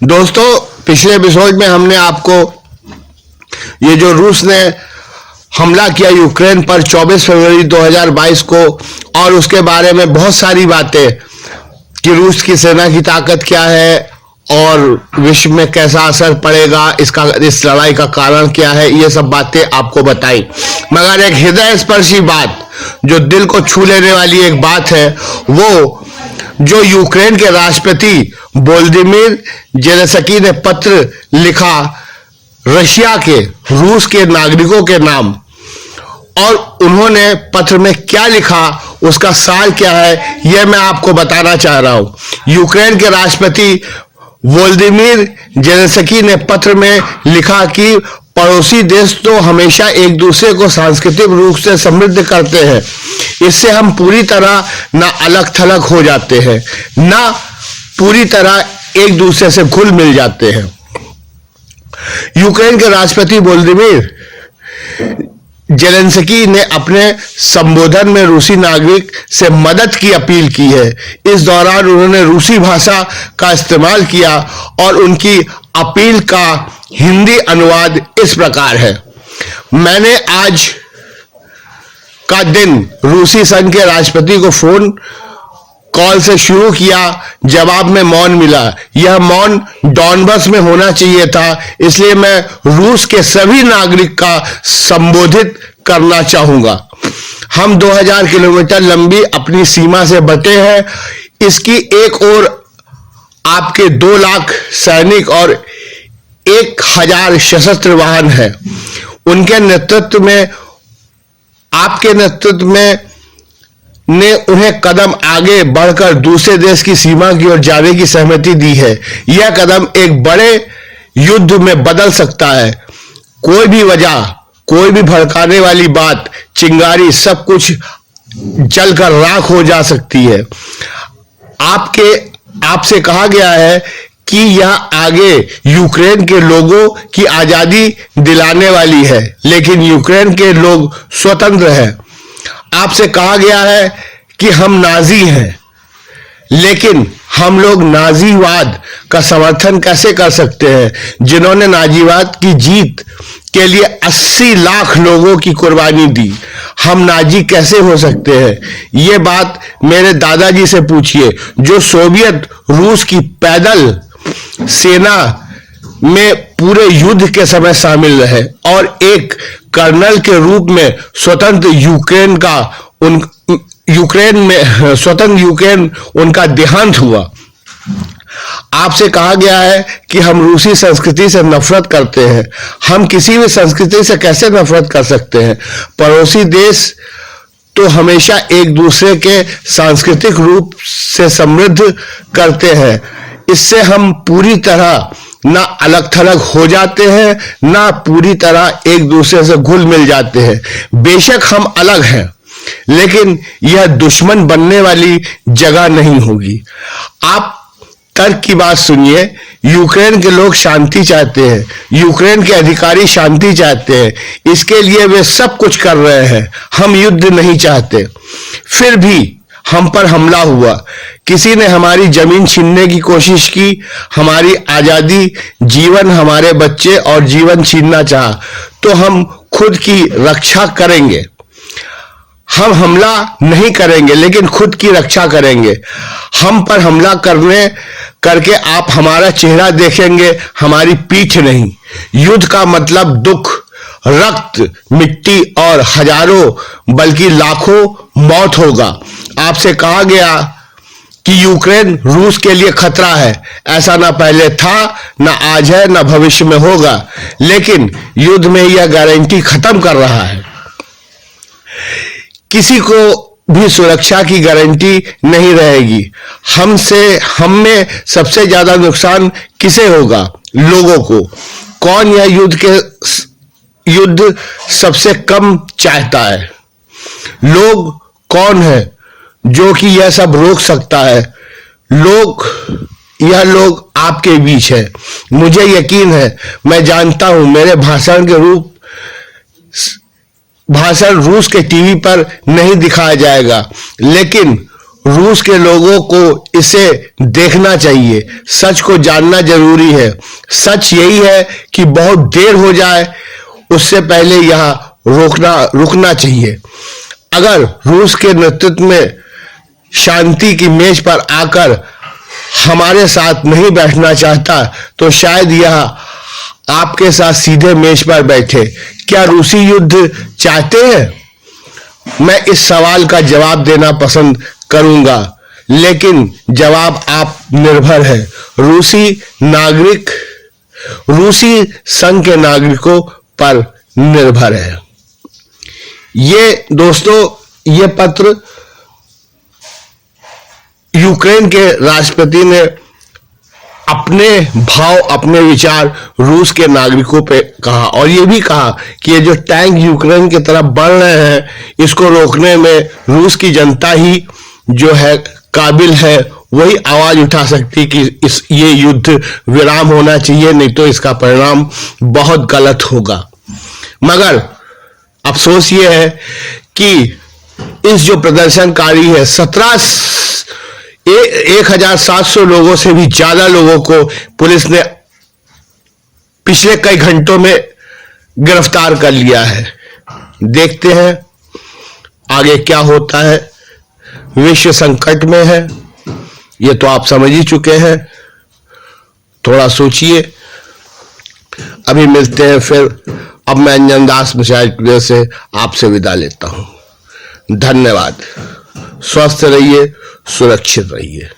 दोस्तों, पिछले एपिसोड में हमने आपको ये जो रूस ने हमला किया यूक्रेन पर 24 फरवरी 2022 को और उसके बारे में बहुत सारी बातें कि रूस की सेना की ताकत क्या है और विश्व में कैसा असर पड़ेगा, इस लड़ाई का कारण क्या है, ये सब बातें आपको बताई। मगर एक हृदय स्पर्शी बात जो दिल को छू लेने वाली एक बात है, वो जो यूक्रेन के राष्ट्रपति वोलोदिमीर जेलेंस्की ने पत्र लिखा रशिया के रूस के नागरिकों के नाम, और उन्होंने पत्र में क्या लिखा, उसका सार क्या है, यह मैं आपको बताना चाह रहा हूं। यूक्रेन के राष्ट्रपति वोलोदिमीर जेलेंस्की ने पत्र में लिखा कि पड़ोसी देश तो हमेशा एक दूसरे को सांस्कृतिक रूप से समृद्ध करते हैं, इससे हम पूरी तरह ना अलग थलग हो जाते हैं, ना पूरी तरह एक दूसरे से घुल मिल जाते हैं। यूक्रेन के राष्ट्रपति वोलोदिमीर जेलेंस्की ने अपने संबोधन में रूसी नागरिक से मदद की अपील की है। इस दौरान उन्होंने रूसी भाषा का इस्तेमाल किया और उनकी अपील का हिंदी अनुवाद इस प्रकार है। मैंने आज का दिन रूसी संघ के राष्ट्रपति को फोन कॉल से शुरू किया, जवाब में मौन मिला। यह मौन डॉनबस में होना चाहिए था, इसलिए मैं रूस के सभी नागरिक का संबोधित करना चाहूंगा। हम 2000 किलोमीटर लंबी अपनी सीमा से बटे हैं। इसकी एक ओर आपके 2 लाख सैनिक और 1000 सशस्त्र वाहन हैं। उनके नेतृत्व में, आपके नेतृत्व में ने उन्हें कदम आगे बढ़कर दूसरे देश की सीमा की ओर जाने की सहमति दी है। यह कदम एक बड़े युद्ध में बदल सकता है। कोई भी वजह, कोई भी भड़काने वाली बात, चिंगारी, सब कुछ जलकर राख हो जा सकती है। आपसे कहा गया है कि यह आगे यूक्रेन के लोगों की आजादी दिलाने वाली है, लेकिन यूक्रेन के लोग स्वतंत्र हैं। आपसे कहा गया है कि हम नाजी हैं, लेकिन हम लोग नाजीवाद का समर्थन कैसे कर सकते हैं, जिन्होंने नाजीवाद की जीत के लिए 80 लाख लोगों की कुर्बानी दी। हम नाजी कैसे हो सकते हैं? ये बात मेरे दादाजी से पूछिए, जो सोवियत रूस की पैदल सेना में पूरे युद्ध के समय शामिल रहे और एक कर्नल के रूप में स्वतंत्र यूक्रेन उनका देहांत हुआ। आपसे कहा गया है कि हम रूसी संस्कृति से नफरत करते हैं। हम किसी भी संस्कृति से कैसे नफरत कर सकते हैं? पड़ोसी देश तो हमेशा एक दूसरे के सांस्कृतिक रूप से समृद्ध करते हैं, इससे हम पूरी तरह ना अलग थलग हो जाते हैं, ना पूरी तरह एक दूसरे से घुल मिल जाते हैं। बेशक हम अलग हैं, लेकिन यह दुश्मन बनने वाली जगह नहीं होगी। आप तर्क की बात सुनिए। यूक्रेन के लोग शांति चाहते हैं, यूक्रेन के अधिकारी शांति चाहते हैं, इसके लिए वे सब कुछ कर रहे हैं। हम युद्ध नहीं चाहते। फिर भी हम पर हमला हुआ, किसी ने हमारी जमीन छीनने की कोशिश की, हमारी आजादी, जीवन, हमारे बच्चे और जीवन छीनना चाहा, तो हम खुद की रक्षा करेंगे। हम हमला नहीं करेंगे, लेकिन खुद की रक्षा करेंगे। हम पर हमला करके आप हमारा चेहरा देखेंगे, हमारी पीठ नहीं। युद्ध का मतलब दुख, रक्त, मिट्टी और हजारों बल्कि लाखों मौत होगा। आपसे कहा गया कि यूक्रेन रूस के लिए खतरा है। ऐसा ना पहले था, ना आज है, ना भविष्य में होगा, लेकिन युद्ध में यह गारंटी खत्म कर रहा है। किसी को भी सुरक्षा की गारंटी नहीं रहेगी। हम में सबसे ज्यादा नुकसान किसे होगा? लोगों को। कौन यह युद्ध सबसे कम चाहता है? लोग कौन है जो कि यह सब रोक सकता है? यह लोग आपके बीच है। मुझे यकीन है, मैं जानता हूं, मेरे भाषण रूस के टीवी पर नहीं दिखाया जाएगा, लेकिन रूस के लोगों को इसे देखना चाहिए। सच को जानना जरूरी है। सच यही है कि बहुत देर हो जाए उससे पहले यह रुकना चाहिए। अगर रूस के नेतृत्व में शांति की मेज पर आकर हमारे साथ नहीं बैठना चाहता तो शायद यह आपके साथ सीधे मेज पर बैठे। क्या रूसी युद्ध चाहते हैं? मैं इस सवाल का जवाब देना पसंद करूंगा, लेकिन जवाब आप निर्भर है। रूसी संघ के नागरिकों पर निर्भर है। ये दोस्तों, ये पत्र यूक्रेन के राष्ट्रपति ने अपने भाव, अपने विचार रूस के नागरिकों पे कहा, और ये भी कहा कि ये जो टैंक यूक्रेन की तरफ बढ़ रहे हैं, इसको रोकने में रूस की जनता ही जो है काबिल है, वही आवाज उठा सकती कि ये युद्ध विराम होना चाहिए, नहीं तो इसका परिणाम बहुत गलत होगा। मगर अफसोस ये है कि इस जो प्रदर्शनकारी है 1700 लोगों से भी ज्यादा लोगों को पुलिस ने पिछले कई घंटों में गिरफ्तार कर लिया है। देखते हैं आगे क्या होता है। विश्व संकट में है, ये तो आप समझ ही चुके हैं। थोड़ा सोचिए। अभी मिलते हैं फिर। अब मैं अंजन दास मिसाइल से आपसे विदा लेता हूं। धन्यवाद। स्वस्थ रहिए, सुरक्षित रहिए।